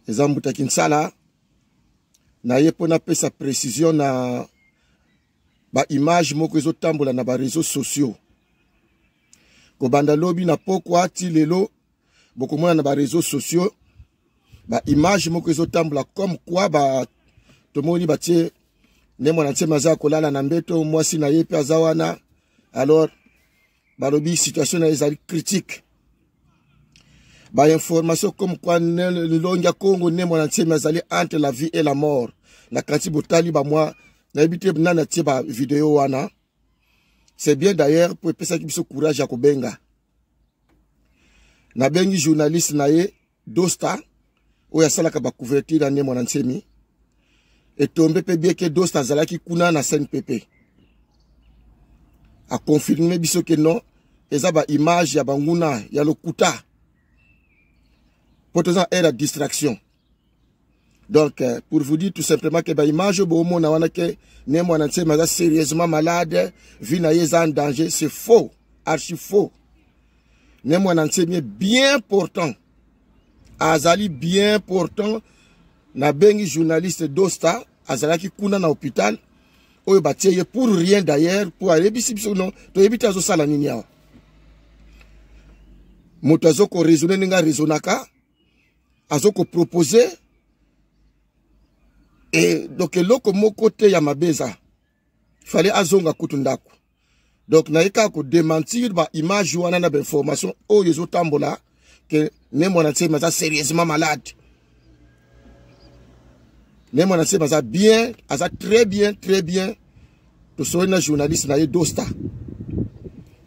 Ezambuta Kinsala na yepona pesa précision na ba image moko ezotambola na ba réseaux sociaux. Ko banda lobi na pokwa ti lelo bokomona na ba réseaux sociaux ba image moko ezotambola comme quoi ba tomoni batie ne mwana ntie maza kolala na mbeto mwasi na yepe azawana. Alors balobi situation na ezali critique. Ba information comme quoi l'ongia Congo ne mwana ntie mazali entre la vie et la mort. Na kanti botali ba moi na ebité nana tie ba vidéo wana. C'est bien d'ailleurs pour pesa ki biso courage ya kobenga. Na bengi journaliste na ye Dosta oya salaka ba couverture ne mwana ntie et tombé pe bien que Dosta zalaki kuna na CNPP. A confirmé biso que non, eza ba image ya banguna ya lokuta. Potozan est la distraction. Donc, pour vous dire tout simplement que ba image bo mona wana ke ne mwana ntie maza sérieusement malade, vie na yeza en danger, c'est faux, archi faux. Ne mwana ntie bien portant. Azali bien portant. Na bengi journaliste Dosta azalaki kuna na hôpital oyo batie pour rien d'ailleurs pour aller biso non to ebita zo sala nini awa moto azoko raisonner ninga raisonaka azoko proposer et donc loko moko te ya mabeza fallait azonga kutu ndako. Donc na eka ko démentir ba image wana na ba information oyo zo tambola que ne mwana ntie maza sérieusement malade. Mais mon ancien a bien, a très bien, tout ce un journaliste na Dosta.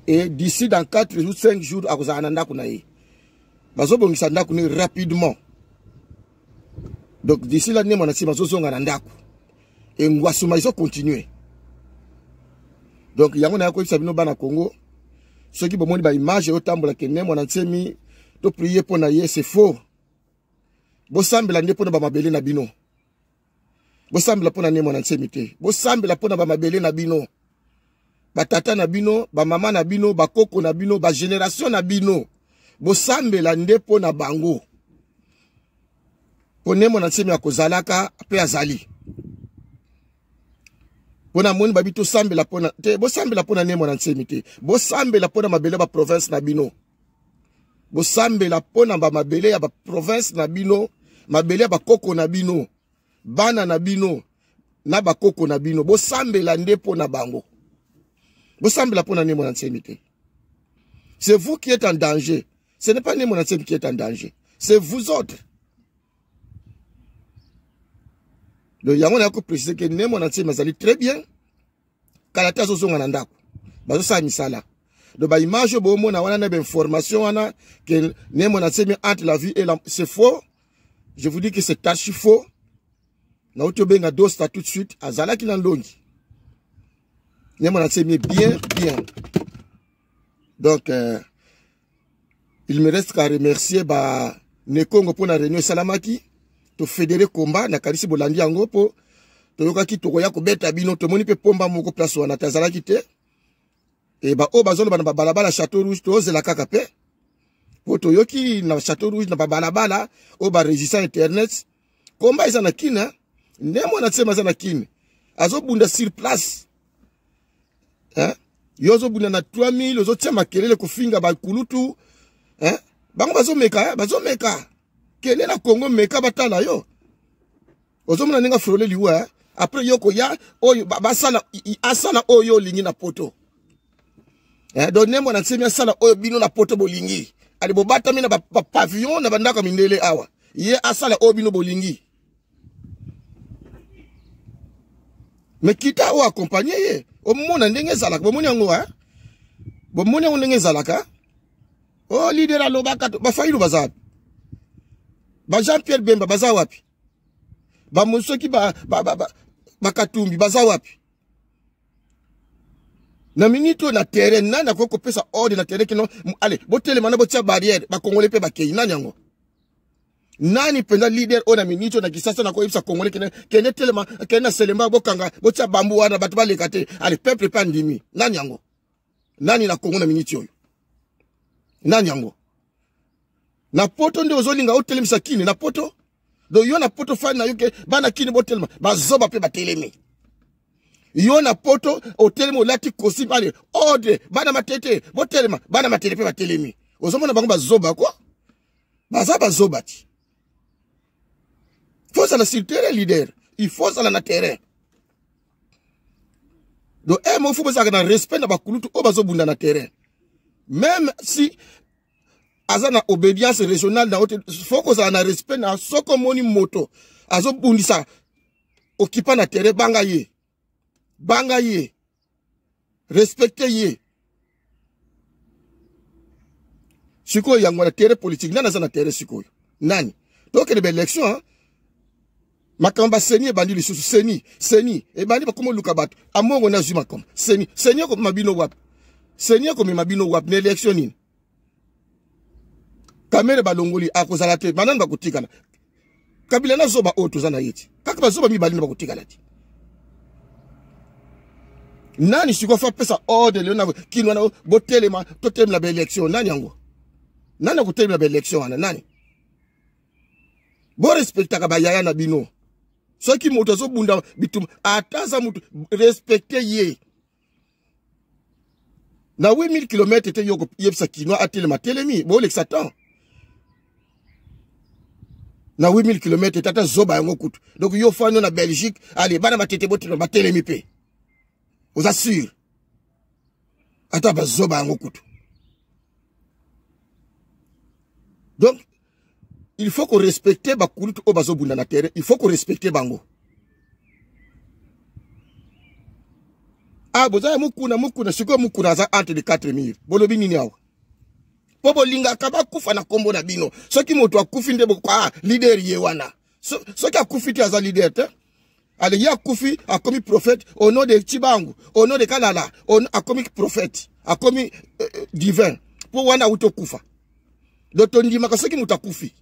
Et d'ici dans 4 jours, 5 jours, à cause ananda kunaye. Bazo bongisanda kunaye rapidement. Donc d'ici là, mon ancien bazo zonga nandaku. Et ngwasuma iso continuer. Donc yango na ko sabino bana Congo. Ceux qui bomoni ba image au tambola que ne mon ancien mi to prier pour na ye c'est faux. Bo sambela ndepo na ba mabele na bino. Bosambela pona ne mwana nsemite. Bosambela pona ba mabele na bino. Ba tata na bino, ba mama na bino, ba koko na bino, ba génération na bino. Bosambela ndepo na bango. Pone mwana nsemi akozalaka pe azali. Pona moni babito sambela pona te bosambela pona ne mwana nsemite. Bosambela pona mabele ba province na bino. Bosambela pona ba mabele ya ba province na bino, mabele ya ba koko na bino. Bana na bino na bakoko na bino bo sambela ndepo na bango bo sambela pona ne mwana nsemite. C'est vous qui êtes en danger, ce n'est pas ne mwana nsemite qui est en danger, c'est vous autres. Donc yango na ko préciser que ne mwana nsemite mazali très bien kalata zo zonga na ndako bazo sa misala. Donc ba image bo mona wana na ba information wana que ne mwana nsemite entre la vie et la, c'est faux. Je vous dis que c'est archi faux. Na otobenga Dosta tout de suite azalaki na longi. Nyama na tsemi bien. Donc il me reste qu'à remercier ba Nekongo pour la réunion salamaki to fédérer combat na karisi bolandi yango po to yokaki to koya ko beta bino to moni pe pomba moko place wana tazalaki te. Et ba o bazolo bana balabala Château Rouge to zela kaka pe. Po to yoki na Château Rouge na balabala o ba résistant internet combat izana kina. Ne mwana tsema za na kine azo bunda sur place yozo bunda na 3000 ozo tsema kelele kufinga ba kulutu bango bazo meka kene na Congo meka batala yo ozo muna ninga frole liwa après yoko ya oyo basala asala oyo lingi na poto donc ne mwana tsema asala oyo bino na poto bolingi ali bobata mina ba pavillon na bandaka mindele awa ye asala oyo bino bolingi. Mais kita o accompagner ye o mona ndenge zalaka bo moni yango bo moni yango ndenge zalaka o leader alobaka ba failu bazapi ba Jean Pierre Bemba baza wapi ba Musoki ba Katumbi baza wapi na minito na terrain nana ko pesa ordre na terrain kino allez botele mana botia barrière ba congolais pe ba kei nani yango nani penda leader ona minito na kisasa na ko ibsa congolais kene telema kena selemba bokanga botia bambu wana batu baleka te allez peuple pa ndimi nani yango nani na Congo na minito oyo nani yango na poto nde ozolinga otelemisa kini na poto donc yo na poto fani na yo ke bana kini botelema bazoba pe batelemi yo na poto otelema olati kosi bale ordre bana matete botelema bana matete pe batelemi ozomona bango bazoba quoi baza bazoba ti faut ça la sur terrain leader il faut ça na terrain donc mo faut ça na respect na bakulutu o bazobunda na terrain même si azana obédience régionale na haute faut que ça na respect na soko moni moto azobundisa occupant na terrain banga ye respecter ye sikoyo yango na terrain politique nana za na terrain sikoyo nani donc les élections hein makamba seni bandi lisusu seni e bandi ba komo luka bato amongo na zuma comme seni ko mabino wap seni ko mabino wap na élection nini kamere balongoli akozala te banani bakutikana kabila na zoba oto zana yeti kaka bazoba mibali na bakutikana ti nani sikofa pesa ordre le na kinwa na botelema totemela ba élection nani yango nani akutemela ba élection ana nani bo respecta ka bayaya na bino soki moto zo bunda bitum ataza mutu respecter ye na 8000 km te yoko yebsa kinwa atelema telemi bo le satan na 8000 km tata zoba yango kutu donc yo fano na Belgique allez bana matete botelema batelemi pe vous assure ata bazoba yango kutu donc il faut qu'on respecte bakulutu o bazobunda na terrain il faut qu'on respecte bango boza mukuna siko mukuna za entre les 4000 bolobi nini awa pobo linga kaba kufa na kombo na bino soki moto akufi ndebo kwa leader ye wana soki akufi ti aza leader te ale ya kufi akomi prophète au nom de Chibangu au nom de Kalala akomi prophète akomi divin po wana uto kufa doto ndima kasoki mutakufi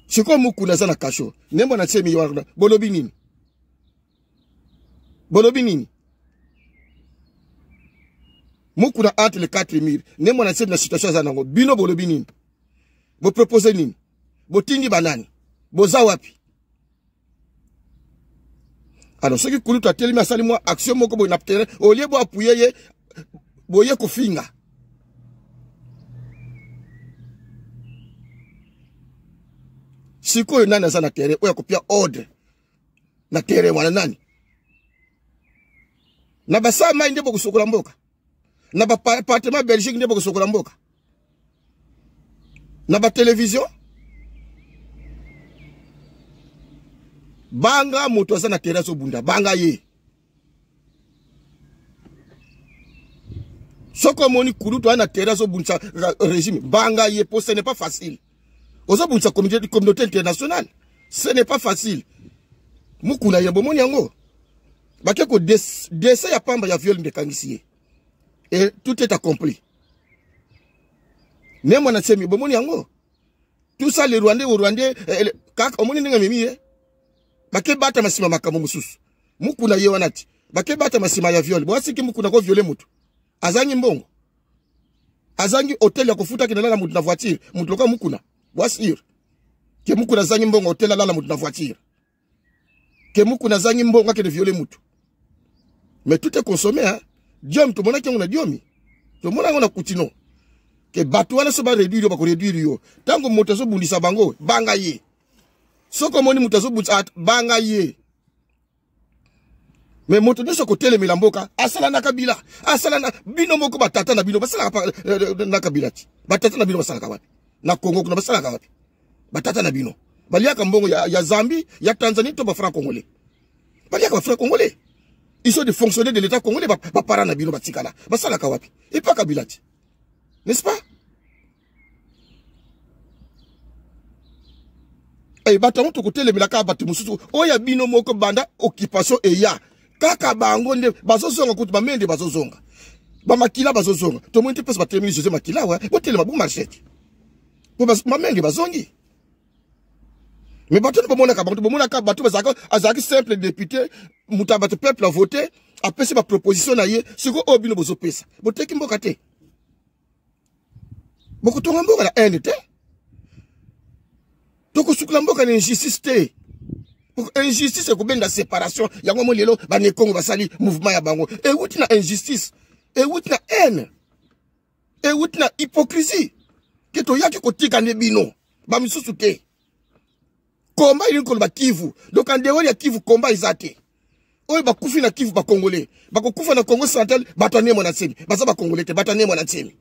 siko mukuna za na kasho nembo na tsemi wana bolobi nini mukuna entre les 4000 nembo na tsemi na situation za nango bino bolobi nini bo proposer nini bo tindi banani boza wapi alors ceux qui kulutu atelemi asali moi action moko bo na terrain au lieu bo appuyer ye boye kofinga sikoyo nani aza na terrain oya kopia ordre na terrain wana nani na basa mai ndebo kusokola mboka na ba appartement Belgique ndebo kusokola mboka na ba télévision banga moto aza na terrain so bunda banga ye soko moni kulutu ana terrain so bunda régime banga ye pour ce n'est pas facile ozo bunda communauté internationale ce n'est pas facile mukuna yambo moni yango bakeko décès ya pamba ya viol ndekangisi et tout est accompli nemo na semi bomoni yango tout ça les Rwandais kaka omoni ninga mimi bake bata masima makambo mususu mukuna ye wanati bake bata masima ya viol bwasiki mukuna ko violer mutu azangi mbongo azangi hotel ya kufuta kinalala mutu na voiture mutu loka mukuna bwasir ke mukuna zangi mbongo hotel lala mutu na voiture ke mukuna zangi mbongo ke de violer mutu mais tout est consommé hein diom to mona ke ngona diomi to mona ngona kutino ke batu wana so ba réduire ba ko réduire yo tango moto so bundisa bango banga ye soko moni moto so bundisa banga ye mais moto ne so ko tele milamboka asala na kabila asala na bino moko batata na bino basala na kabila ti batata na bino basala wapi na Congo kuna basala wapi batata na bino baliaka mbongo ya Zambie ya Tanzanie to ba franc congolais baliaka ba franc congolais ils sont des fonctionnaires de l'état congolais ba para na bino batikala basala wapi et pas kabila ti n'est-ce pas? Et batango to kotele milaka batu mususu oya bino moko banda occupation eya kaka bango nde bazozonga kutu bamende bazozonga ba makila bazozonga to mwenti pesa batemini José makila wa botele mabu marchette bo bamenge bazongi mais bato bomona ka bato bomona ka bato bazaka azaki simple député mutaba to peuple a voté a pesa ba proposition na ye siko obino bozo pesa boteki mboka te bokutonga mboka la NT kosukula mboka na injustice te. Injustice ekobenda séparation yango mo lelo ba ne Congo basali mouvement ya bango. Et wuti na injustice, et wuti na haine, et wuti na hypocrisie. Que to yaki kotika ne bino ba misusu te. Komba ili ko ba Kivu. Donc en dehors ya Kivu komba izate. Oyo ba kufi na Kivu ba Congolais. Ba ko kufa na Congo central batane mo na tsemi. Baza ba Congolais te batane mo na tsemi.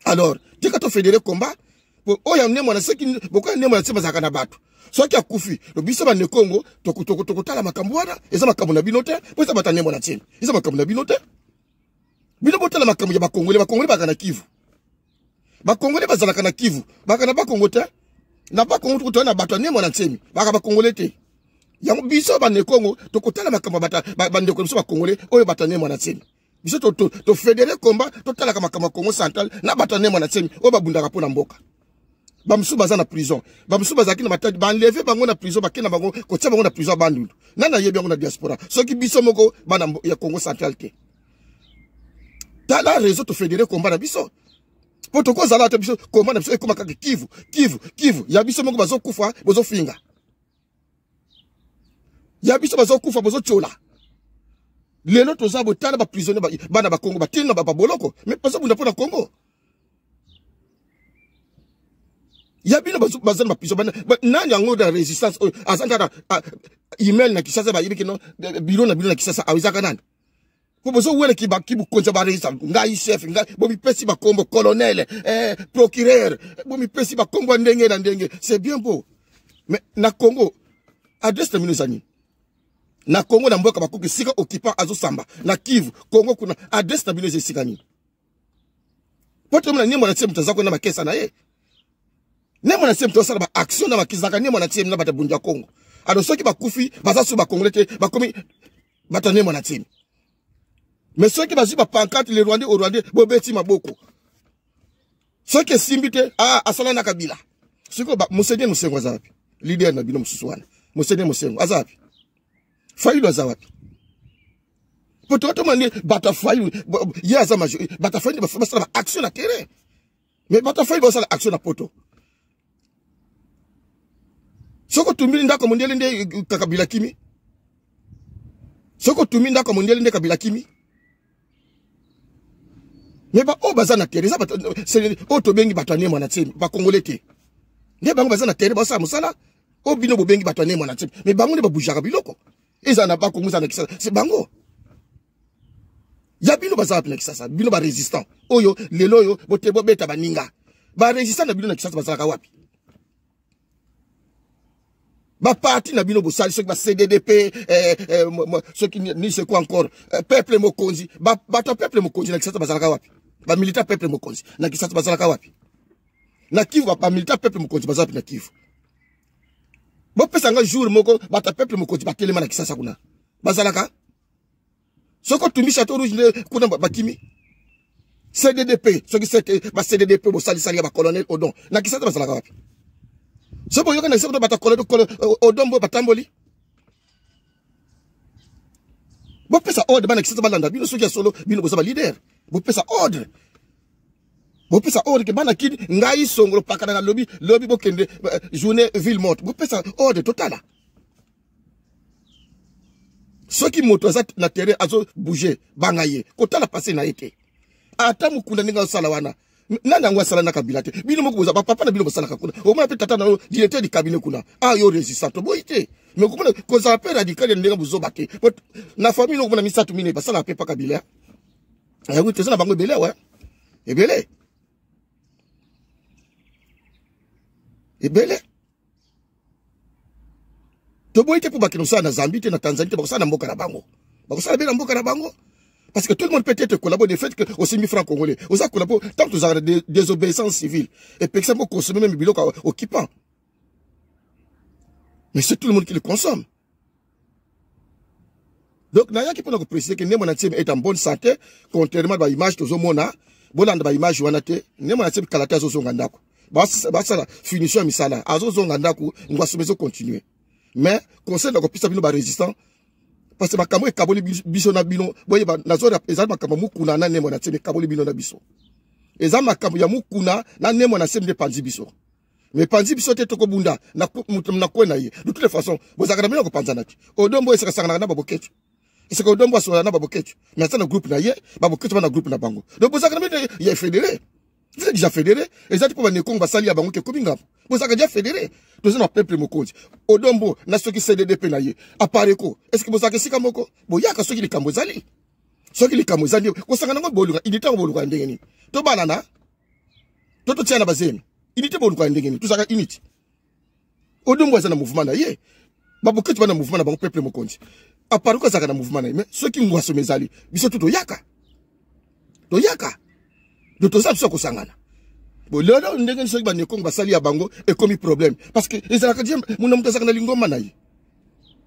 Alors, tika to fédérer combat oyo ne mo na seki boko ne mo na tsema zakana batu. Soki ya kufi, lo biso ba ne Congo toko tala makambo wana, eza makambo na bino te, po eza batane mo na tsemi. Eza makambo na bino te. Bino botala makambo ya ba Congolais ba kana Kivu. Ba Congolais bazalaka na Kivu, bakana ba Congo te. Na ba Congo to na batane mo na tsemi. Baka ba Congolais te. Yango biso ba ne Congo tokotala makambo ba ndeko biso ba Congolais oyo batane mo na tsemi. Biso to fédérer combat to tala ka makambo Congo central na batane mo na tsemi oyo babundaka pona mboka. Bamsu baza na prison. Bamsu bazaki na matadi ba enlever bango na prison ba kena bango ko tia bango na prison bandundu. Nana yebi bango na diaspora. Soki biso moko bana ya Congo central te. Tala réseau to fédérer combat na biso. Poto ko zala te biso combat na biso e koma ka Kivu. Ya biso moko bazo kufa bozo finga. Ya biso bazo kufa bozo chola. Lelo toza botala ba prisonnier bana ba Congo ba tina ba boloko. Mais bazo bunda pona Congo. Yabino bazana bapiso bana nani yango da resistance azanda email na Kisasa ba yibiki no biro na Kisasa awizaka nani ko bozo wele ki bu konja ba resistance ngai chef ngai bo mi pesi ba kombo colonel procureur bo mi pesi ba kombo ndenge na ndenge c'est bien beau mais na Congo adresse na minozani na Congo na mboka bakuki sika occupant azo samba na Kivu Congo kuna adresse na minozani sikani poto mna nyemo na tsemta mtazako na makesa na ye. Nemo na sema tosala ba action na makizaka nemo na tiemi na batabunja Congo. Ado soki bakufi bazasu ba Congolais te bakomi batanemo na tiemi. Mais soki bazu ba pancarte les Rwandais au Rwandais bobeti maboko. Soki simbite asala na Kabila. Siko ba Museveni Musengo azapi. Leader na bino mususuana. Museveni Musengo azapi. Fayulu azapi. Poto mani Batafayulu ya azama Batafayulu basala ba action na terrain. Mais Batafayulu basala action na poto. Soko tumili ndako mondiale nde Kabila kimi. Soko tumili ndako mondiale nde Kabila kimi. Mais ba o bazana tere za c'est o to bengi batane mwana tsemi ba Congolais te. Nde bango bazana tere ba sa musala o bino bo bengi batane mwana tsemi. Mais bango ne ba bujaka biloko. Ezana ba ko musana Kisasa c'est bango. Ya bino bazana na Kisasa bino ba résistant. Oyo lelo yo bote bo beta baninga. Ba résistant na bino na Kisasa bazala ka wapi? Ba parti na bino bosali ceux qui ba CDDP ceux qui ni c'est quoi encore peuple mokonzi ba peuple mokonzi na Kisasa bazalaka wapi ba militaire peuple mokonzi na Kisasa bazalaka wapi na Kivu ba militaire peuple mokonzi bazalaka na Kivu bo pesa nga jour moko ba peuple mokonzi ba telema na Kisasa kuna bazalaka soko tumisha to rouge kuna ba kimi CDDP ceux qui c'est ba CDDP bosali sali ba colonel Odon na Kisasa bazalaka wapi. Sobo yoka na sebo batakole odombo batamboli. Bo pesa ordre bana Kisasa balanda bino soki ya solo bino bozaba leader. Bo pesa ordre. Bo pesa ordre ke bana kidi ngai songolo pakana na lobby bo kende journée ville morte. Bo pesa ordre totala. Soki moto za na terrain azo bouger bangaye kotala passer na été. Ata mukunda ninga sala wana. Nana ngwa sala na Kabila te bino moko boza papa na bino bosala kuna o mona pe tata na directeur du cabinet kuna yo résistant boite mais komona ko za pe radical ndenga bozo baté na famille no komona misatu mine basala pe pa Kabila ya kuti sana bango belé ouais ebele to boite pour bakino sana na Zambie te na Tanzanie te bakosala mboka na bango bakosala be na mboka na bango. Parce que tout le monde peut être collaborer. Le fait que aussi mi franc congolais, on a collaboré tant que vous avez des désobéissances civiles et par exemple consommer même biloko occupant. Mais c'est tout le monde qui le consomme. Donc naya qui peut nous préciser que Nemo Natsem est en bonne santé contrairement à l'image de Zomona, bolanda ba image wanate, Nemo Natsem kalata zo ngandako. Ba ça finition misala, azo zo ngandako, ngwa somezo continuer. Mais conseil de kopisa bino ba résistant parce que makambo e kaboli biso na bino boye ba nazora ezali makambo mukuna na Nemo Natsem kaboli bino na biso. Ezali makambo ya mukuna na Nemo Natsem de panzi biso. mais panzi biso te toko bunda na kwena ye de toutes les façons bozaka na ko panzana ti odombo esaka sanga na baboketu esaka odombo asola na baboketu mais ça na groupe na ye baboketu na groupe na bango donc bozaka na ye fédéré vous êtes déjà fédéré et ça pour ba nekongo basali ya bango ke kobinga bozaka déjà fédéré tozo na peuple mokonzi odombo na soki CDDP na ye apareko est-ce que bozaka sika moko boyaka soki likambo zali soki likambo zali ko sanga na boluka idita boluka ndengeni to banana toto tiana bazemi unité boluka ndengeni tuzaka unité odombo azana mouvement na ye baboketu bana mouvement na bango peuple mokonzi apareko zaka na mouvement na ye mais soki ngwaso mezali biso to yaka de tout ça ko sangana bon lelo ndenge soki ba nekongo basali ya bango e komi problème parce que ezalaka diem muna muta saka na lingoma na ye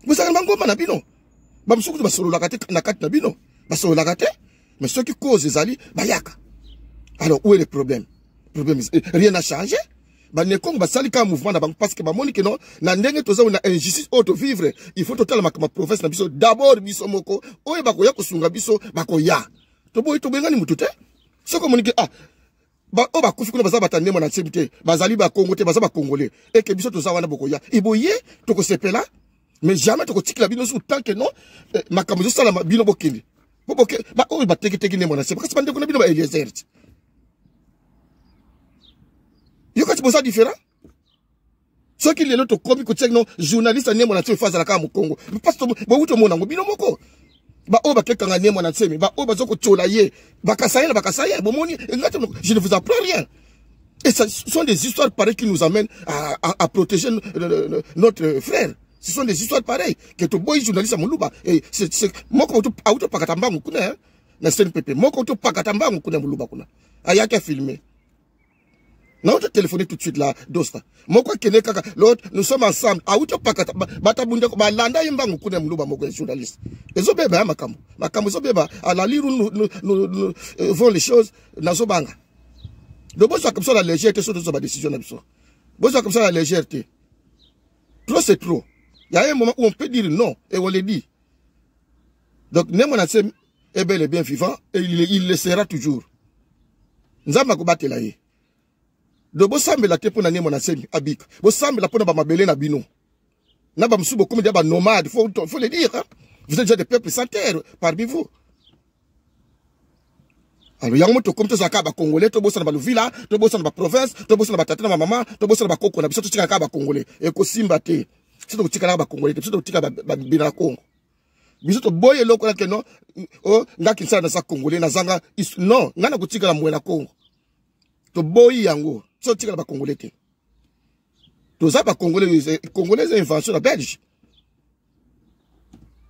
bosaka bangoma na bino ba msuku basolola kate na kati na bino basolola kate mais soki cause ezali bayaka alors où est le problème rien n'a changé ba nekongo basali ka mouvement na bango parce que ba moni que non na ndenge toza na injustice auto vivre il faut total ma province na biso d'abord biso moko oye bakoya kosunga biso bakoya to boy to bengani mutute soko monike ba o ba kufi kuna baza batande mona tsebite bazali ba Congo te baza ba Congolais et que biso toza wana bokoya iboye to ko sepela mais jamais to ko tikila bino sous tant que non makambo sala bino bokindi boke ba o ba teke ne mona sepela kasi bande kuna bino ba Eliezer yo kati boza différent ce qui lelo to komi ko tsekno journaliste ne mona tse faza la ka mu Congo parce que bo wuto mona ngo bino moko ba o ba kekanga ne mona tsemi ba o ba zoko tsola ye bakasaya bomoni ngati je ne vous apprends rien et ce sont des histoires pareilles qui nous amènent à protéger notre frère. Ce sont des histoires pareilles que to boy journaliste muluba et c'est moko to auto pakatamba ngukuna na CNPP moko to pakatamba ngukuna muluba kuna ayaka filmer. Non, je téléphoné tout de suite là, Dosta. Moko kene kaka, l'autre, nous sommes ensemble. Auto pakata, batabunda ko balanda yimba ngukune mluba moko journaliste. Ezo beba makambo. Makambo zo beba à la lire nous vont les choses na zo banga. Donc bozo comme ça la légèreté sur ba décision na biso. Bozo comme ça la légèreté. Trop c'est trop. Il y a un moment où on peut dire non et on le dit. Donc Némona Tsem est bel et bien vivant et il le sera toujours. Nzamba ko batela ye. De bosambe la te pona ne mona semi abik bosambe la pona ba mabele na bino na ba msubo comme des ba nomades faut le dire hein? Vous êtes déjà des peuples sans terre parmi vous alors yango to comme to zaka ba congolais to bosa na ba villa to bosa na ba province to bosa na ba tata na mama to bosa na ba koko na biso to tika ka ba congolais e ko simba te to tika na ba congolais to tika ba bina Congo biso to boye loko na keno o ngaki nsana na sa congolais na zanga non ngana ko tika na mwena Congo to boye yango so tika ba Congolais te to za ba Congolais invention la Belge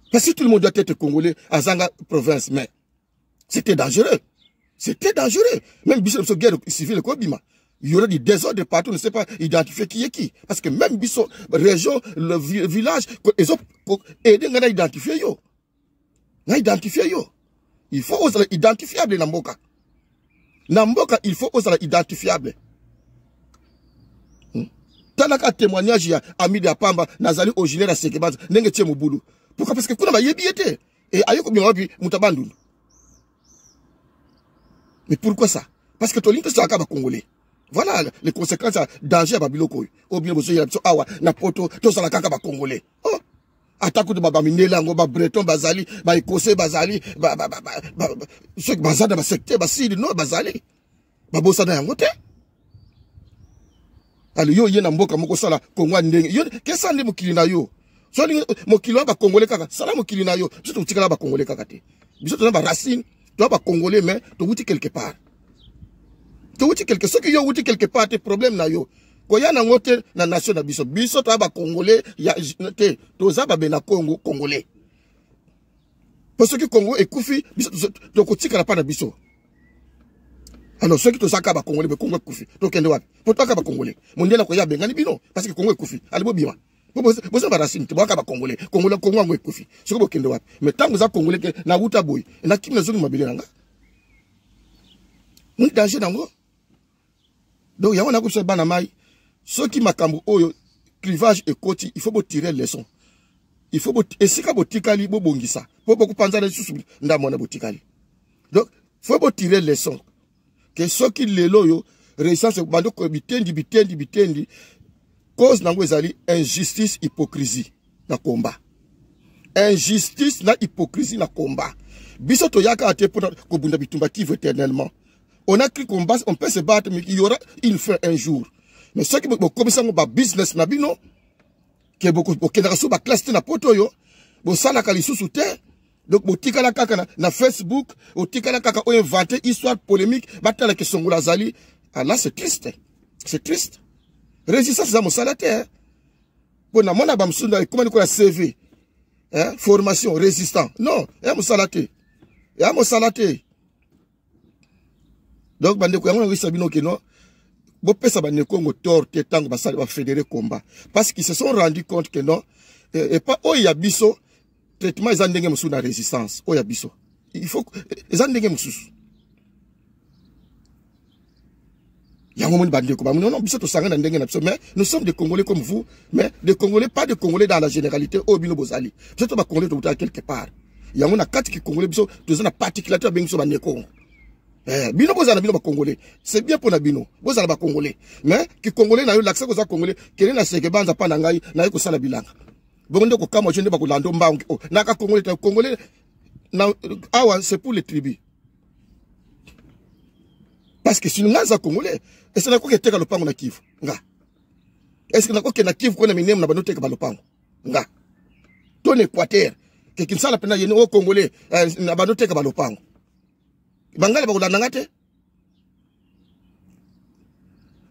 parce que tout le monde doit être Congolais à Zanga province mais c'était dangereux même biso so guerre civile ko bima il y aura des désordres partout on ne sait pas identifier qui est qui parce que même biso région le village ils ont aider ngana identifier yo il faut oser identifiable na mboka il faut oser identifiable. Talaka témoignage ya ami de Apamba nazali originaire à Sekebanza nenge tie mobulu pourquoi parce que kuna ba yebiete et ayoko bien wapi mutabandu mais pourquoi ça parce que tolinto saka ba congolais voilà les conséquences danger ba biloko o bien bozo ya awa na poto to sala kaka ba congolais oh ataku de baba minela ngo ba breton bazali ba écossais bazali ba ceux qui bazada ba secteur ba sidi no bazali ba bosa na yango te. Alors yo yena mboka moko sala Kongo ndenge yo kesa ndi mokili na yo so mokili ba Congolais kaka sala mokili na yo biso to tikala ba Congolais kaka te biso to na ba racine to ba Congolais mais to wuti quelque part ce qui yo wuti quelque part te problème na yo ko yana ngote na nation na biso to ba Congolais ya te to za ba bena Congo Congolais parce que Congo ekufi biso to ko tikala pa na biso. Alors ceux qui te saka ba Congolais be Congo kufi to kende wapi pour toi ka ba Congolais mondiala ko ya bengani bino parce que Congo kufi alibo bima boza ba racine te boka ba Congolais Congo ngo kufi soko bo kende wapi mais tango za Congolais ke na wuta boy na kimi na zoni mabele nanga mun danger nango donc ya wana ko se bana mai ceux qui makambo oyo clivage et koti il faut bo tirer leçon il faut bo esika bo tikali bo bongisa po ko panza na susu ndamona bo tikali donc faut bo tirer leçon que ceux qui les loyo résistance bando ko bitendi cause nango ezali injustice hypocrisie na combat. Injustice na hypocrisie na combat. Biso to yaka ate pour ko bunda bitumba qui veut éternellement. On a cru qu'on on peut se battre mais il y aura une fin un jour. Mais ceux qui vont commencer à business na bino que beaucoup okendaka so ba classe na poto yo bo sala ka lisusu te. Donc botika la kaka na Facebook, botika la kaka o inventer histoire polémique batala ke songola zali. Ah là c'est triste. C'est triste. Résistance za mosala te. Bon na mona ba msunda comment ko la CV. Hein, formation résistant. Non, ya mosala te. Ya mosala te. Donc bande ko yango ngisa bino ke non. Bo pesa ba ne Congo tort te tango ba sala ba fédérer combat parce qu'ils se sont rendus compte que non et pas o ya biso traitement ils ont ndenge musu na résistance o ya biso. Il faut ils ont ndenge musu. Yango mon bande ko ba non biso to sanga na ndenge na biso mais nous sommes des Congolais comme vous mais des Congolais pas des Congolais dans la généralité o bino bozali. Biso to ba Congolais to buta quelque part. Yango na kati ki Congolais biso to na particularité ba biso ba ne Congo. Bino bozala bino ba Congolais. C'est bien pour na bino. Bozala ba Congolais. Mais ki Congolais na yo l'accès ko za Congolais, kele na seke banza pa na ngai na yo ko sala bilanga. Bongo ko kama jende ba ko lando mbangu. Na ka Congolais ta Congolais na awa c'est pour les tribus. Parce que si nous sommes Congolais, est-ce que nous avons été lopango na Kivu? Nga. Est-ce que nous avons été na Kivu na minemu na banote ka lopango? Nga. Ton Équateur, que kinsala pena yene o Congolais na banote ka lopango. Bangala ba kolanda ngate?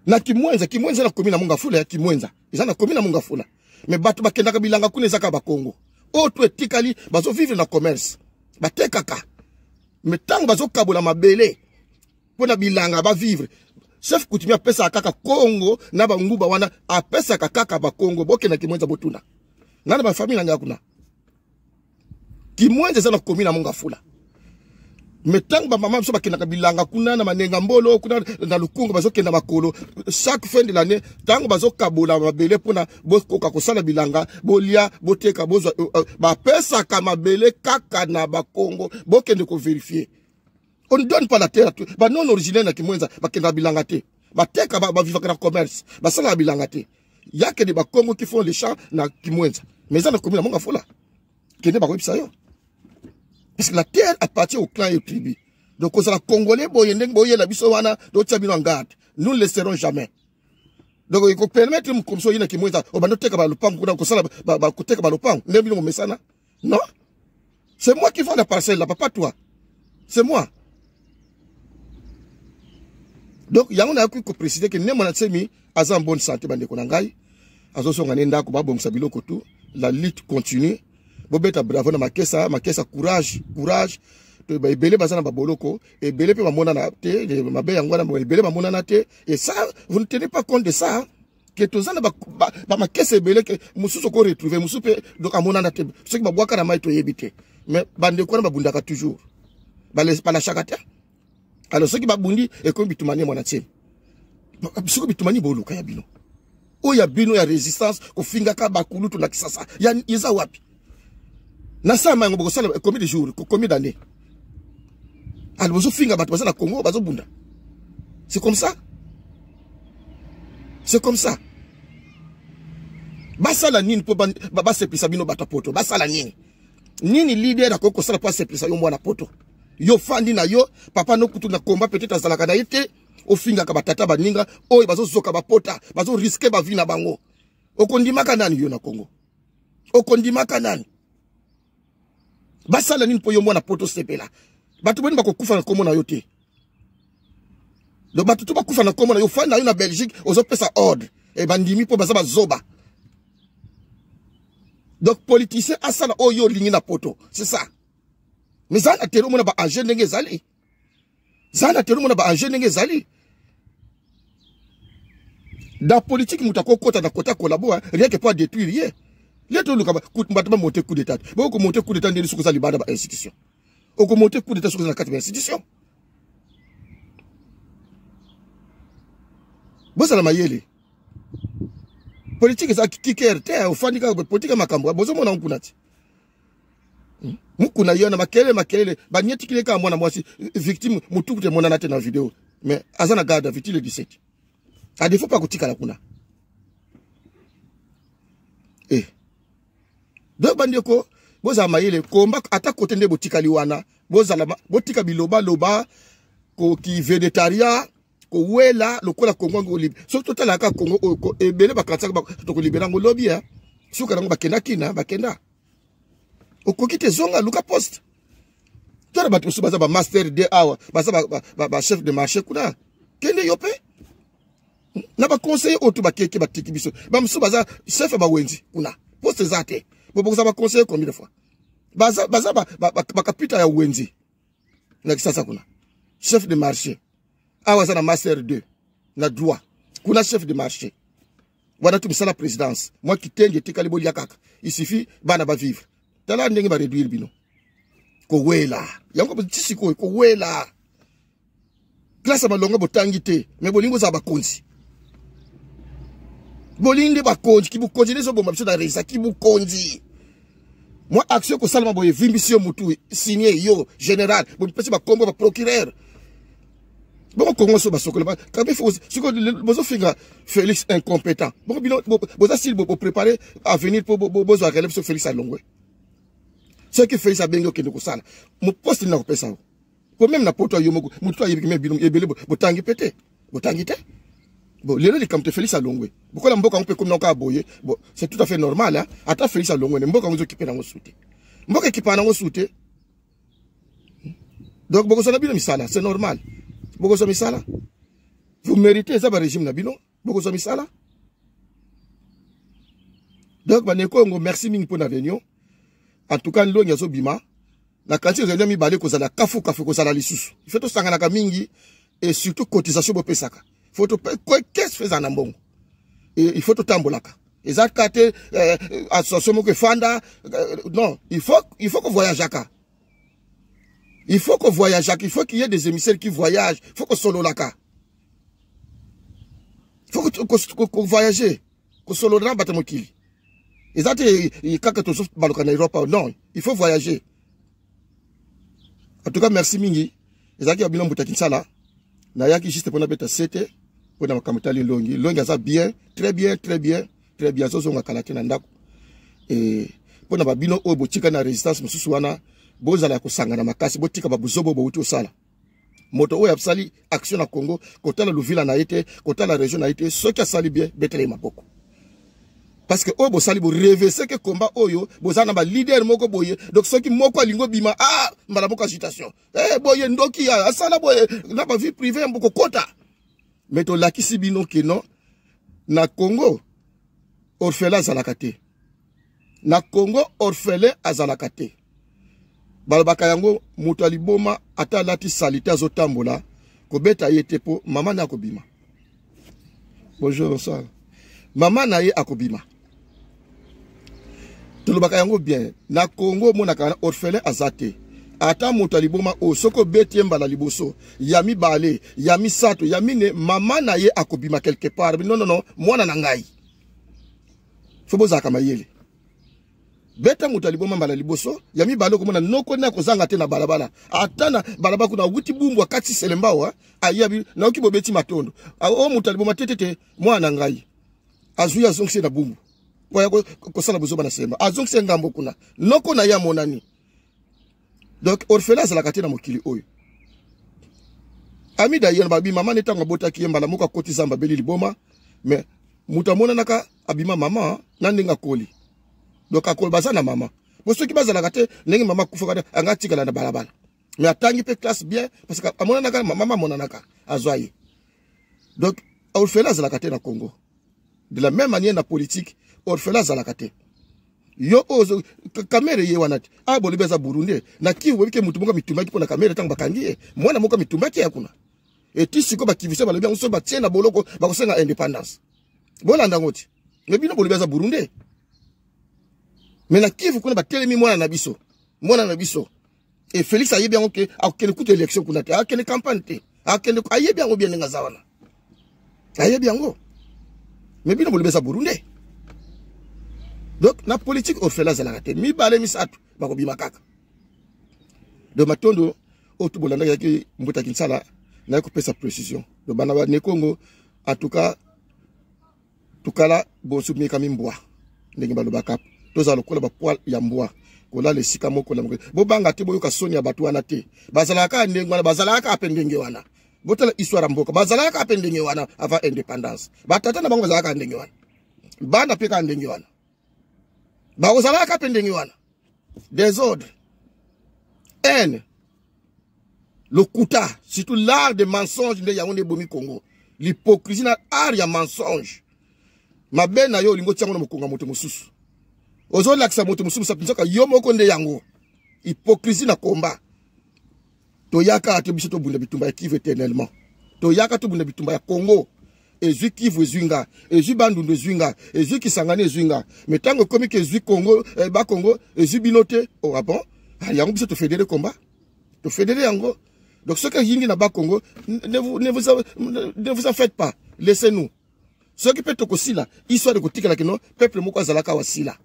Na Kimwenza na komina munga fula ya Kimwenza. Eza na komina munga fula. Mais batu bakenda ka bilanga kuna ezaka ba Congo. O to etikali bazo vivre na commerce. Batekaka. Mais tango bazo kabola mabele. Pona bilanga ba vivre. Chef Coutumier pesa kaka Congo na ba nguba wana apesa kaka ba Congo boke na Kimwenza botuna. Nana ba famille nga kuna. Kimwenza za na komina munga fula. Metang ba mama biso bakenda bilanga kuna na manenga mbolo kuna na lukungu bazo kenda makolo chaque fin de l'année tango bazo kabola mabele pona bokoka kosala bilanga bolia boteka bozwa ba pesa ka mabele kaka na ba Congo bokende ko vérifier. On ne donne pas la terre ba non originel na Kimwenza bakenda bilanga te bateka ba vivre na commerce basala bilanga te yake de ba Congo qui font les champs na Kimwenza mais ça na commune monga fola kende ba ko bisa yo. Parce que la terre appartient au clan et aux tribus. Donc, on sera Congolais, la bisowana, d'autres habitants en garde. Nous ne le laisserons jamais. Donc, il faut permettre comme ça, il y a qui mouillent, on va noter que le pan, on va côté que le pan, non? C'est moi qui fais la parcelle là, pas toi. C'est moi. Donc, il y a un qui préciser que nous sommes en bonne santé, la lutte continue. Bobeta bravo na makesa courage to ba ebele bazana ba boloko ebele pe ba mona na te mabe yango na ebele ba mona na te et ça vous ne tenez pas compte de ça que tozana ba makesa ebele que mususu ko retrouver mususu pe donc amona na te ce qui ba bwaka na mai to yebite mais bande ko na ba bundaka toujours ba la chakata alors ce qui ba bundi et comme bitumani mona tie biso bitumani boluka ya bino o ya bino ya résistance ko finga ka bakulutu na kisasa ya iza wapi. Nasa mango boko sala combien de jours, combien d'années? Alors bozo finga bato bazana Congo bazo bunda. C'est comme ça. C'est comme ça. Basala nini po ba se plisa bino bato poto. Basala nini. Nini leader akoko sala pa se plisa yo mwana poto. Yo fandi na yo papa no kutu na combat peut-être azalaka na yete o finga ka batata baninga oyo bazo zoka bapota bazo risquer ba vie na bango. Okondimaka nani yo na Congo? Okondimaka nani? Basala nini po yo mwana poto sepela. Batu boni bako kufa na komo na yo te. Do batu to bakufa na komo na yo fa na yo na Belgique ozo pesa ordre e bandimi po bazaba zoba. Donc politicien asala oyo lingi na poto, c'est ça. Mais ça na tero mona ba anje ndenge zali. Ça na tero mona ba anje ndenge zali. Dans politique mutako kota na kota collabo rien que pour détruire rien. Les deux nous monter coup d'état. Beaucoup monter coup d'état sur les libada institution. On monter coup d'état sur la 4 institution. Bon ça la mayele. Politique ça qui kerte au fandika politique makambo. Bozo mona nkunati. Mukuna yona makelele banyeti kile ka mwana mwasi victime mutuku te mona na te na vidéo. mais azana garde à vue le 17 a défaut pas kotika la kuna donc bandeko boza mayele komba ata kote nde botika liwana boza la botika biloba loba ko ki végétarien ko wela lokola Congo ngoli surtout tala ka Congo ko ebele bakataka to ko libera ngolobi ya suka rango bakenda kina bakenda okokite zonga luka poste tala batu subaza ba master de hour baza ba chef de marché kuna kende yope na ba conseiller otu bakeke batiki biso ba musubaza chef ba wenzi kuna poste zate bobo za ba conseiller combien de fois baza ba kapita ya wenzi na kisasa kuna chef de marché awa za na master 2 na droit kuna chef de marché wana tu misala présidence moi kitenge tikali bolia kaka il suffit bana ba vivre tala ndenge ba réduire bino ko wela yango tisi ko wela classe balonga botangi te mais bolingo za bakonzi bolinde bakonzi ki bukonzi lezo bomba biso da reza ki bukonzi moi action ko salama boye vimbisio mutu signé yo général bo pesi ba kombo ba procureur bon Congo so ba sokola quand il faut siko bozo finga Félix incompétent bon bino boza sil bo préparer à venir pour bozo relève sur Félix Alongwe ce que Félix abengo ke ndoko sala mo poste na ko pesa ko même na poto yo moko mutu ayebi me bino ebele botangi pété botangi te bon lelo li kamte Félix Alongwe bokola mboka on peut comme naka boye bon c'est tout à fait normal hein ata Félix Alongwe mboka on zo kipe na ngosute mboka kipa na ngosute donc boko sala bino misala c'est normal boko so misala vous méritez ça ba régime na bino boko so misala donc ba nekongo merci mingi pour la réunion en tout cas nlo nyazo bima la kanti réunion mi balé ko sala kafu ko sala lisusu il faut to sangana ka mingi et surtout cotisation bo pesaka faut to qu'est-ce fait en mbongo et il faut to tambolaka ezat kate association mo ke fanda non il faut que voyage aka. Il faut qu'on voyage, il faut qu'il y ait des émissaires qui voyagent, il faut qu'on solo la cas. Il faut qu'on voyage, qu'on solo la batamokili. Et ça, il quand tu souffres en Europe, non, il faut voyager. En tout cas, merci mingi. Et ça qui a bien boutakin sala. Na yaki juste pour na beta sete, pour na makamutali longi. Longi ça bien, très bien. So so ngakalate na ndako. Et pour na babino o botika na résistance mususu wana. Bozala kusangana makasi botika babuzobo bo uti osala moto oyo absali action na Congo kotala luvila na été kotala région na été soki asali bien betele maboko parce que oyo bosali bo rêver c'est que combat oyo bozana ba leader moko boye donc soki moko alingo bima mbala moko agitation boye ndoki ya asala boye na ba vie privée mboko kota mais to lakisi bino ke non na Congo orphelin azalaka te na Congo orphelin azalaka te balabaka yango mutu aliboma ata lati salite azotambola kobeta ye te po mama na akobima bonjour ça mama na ye akobima tolobaka yango bien na Congo monaka orphelin azate ata mutu aliboma o soko beti mbala liboso ya mibale ya misato ya mine mama na ye akobima quelque part non mwana na ngai foboza kama yele beta mutu liboma mbala liboso ya mibale komona noko na kozanga te na balabala atana balabala kuna wuti bumbu akati selembawa ayabi na okibo beti matondo o mutu liboma tetete mwana ngai azuya azongse na bumbu kwa kosala buzoba na semba azongse ngambo kuna noko na ya monani donc orphelin la kate na mokili oyo ami da yena babi mama netanga botaki mbala moko akoti zamba beli liboma mais mutu amona naka abima mama na ndinga koli donc akol bazana mama bo soki bazala kate ndenge mama kufoka anga tikala na balabala mais atangi pe classe bien parce que amona naka mama mona naka azwaye donc orphelin la kate na Congo de la même manière na politique orphelin la kate yo ozo kamera ye wanati bolibeza Burundi na kiwe wike mutu monga mitumaki pona kamera tanga bakangie mwana monga mitumaki yakuna etisi ko bakivisa balobi ngo so batie na boloko bakosenga indépendance bolanda ngoti ngebino bolibeza Burundi. Mais la Kivu kuna batelemi mwana na biso et Félix ayebi yango ke akene kutu élection kuna te akene campagne te akene ayebi yango bien nga zawana ayebi yango mais bino bolibesa Burundi donc na politique orphelin zalaka te mi bale misatu bakobima kaka de matondo otu bolanda yaki mbuta kinsala na couper sa précision do bana ne Congo en tout cas là bon soumis comme mboa ndenge balo bakap toza lokola ba poil ya mboa kola le sika moko la bo banga te boyoka soni ya batu wana te bazalaka ndenge wana bazalaka apendenge wana botala histoire mboka bazalaka apendenge wana avant indépendance batata na bango bazalaka ndenge wana bana peka ndenge wana bazalaka apendenge wana désordre haine le kuta surtout l'art de mensonge nde yango bomi Congo l'hypocrisie na art ya mensonge mabena yo lingo tiango na mokonga moto mosusu ozo laksa moto mosusu sapinzaka yo moko nde yango hypocrisie na combat to yaka ate biso to bunda bitumba ya Kivu éternellement to yaka to bunda bitumba ya Congo ezui Kivu ezwinga ezui bandundu ezwinga ezui Kisangani ezwinga metango komi ke ezui Congo ba Congo ezui binote oh ah bon yango biso to fédérer combat to fédérer yango donc ce que yingi na ba Congo ne vous en faites pas laissez-nous ce qui peut être aussi là histoire de kotika la keno peuple moko azalaka wasila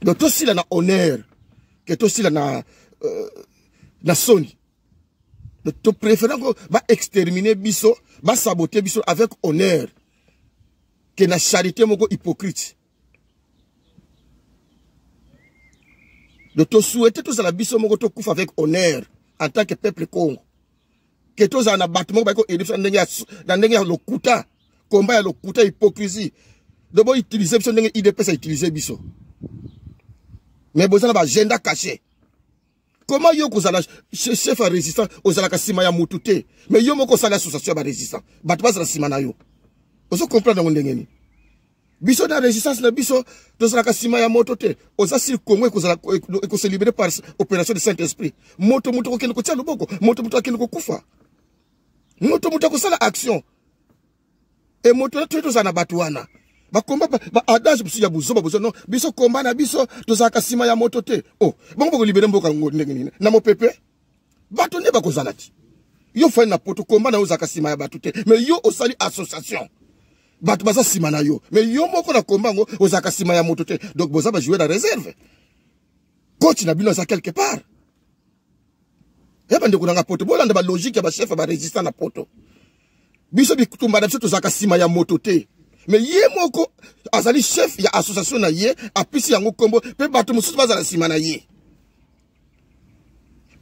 donc to sila na honneur que to sila na soni donc to préférant ko ba exterminer biso ba saboter biso avec honneur que na charité moko hypocrite donc to souhaiter to sala biso moko to kufa avec honneur en tant que peuple Congo que to za na battement ba ko edipsa ndenge ya lokuta combat ya lokuta hypocrisie de bo utiliser biso ndenge IDP ça utiliser biso mais bozana ba agenda caché comment yo kozala chef à résistant ozala ka sima ya mutute mais yo moko sala association ba résistant batu bazala sima na yo ozo comprendre ndenge ni biso na résistance na biso tozala ka sima ya moto te oza si Congo ko se libérer par opération de Saint-Esprit moto ko kende ko tia loboko moto akende ko kufa moto ko sala action et moto tu to sana batu wana ba komba ba adage biso ya buzoba buzo non biso komba na biso to saka sima ya moto te oh bongo ko libérer mboka ndenge nini na mopepe batu ne ba ko zalati yo fa na poto komba na uzaka sima ya batu te mais yo osali association batu baza sima na yo mais yo moko na komba ngo uzaka sima ya moto te donc boza ba jouer la réserve coach na bino za quelque part eba ndeko na poto bolanda ba logique ya ba chef ba résistant na poto biso bikutumba na biso tozaka sima ya moto te mais ye moko azali chef ya association na ye apisi yango kombo pe bato mosusu bazala sima na ye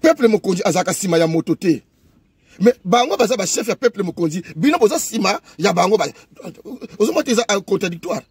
peuple mokonzi azaka sima ya moto te mais bango baza ba chef ya peuple mokonzi bino boza sima ya bango ba ozo moteza contradictoire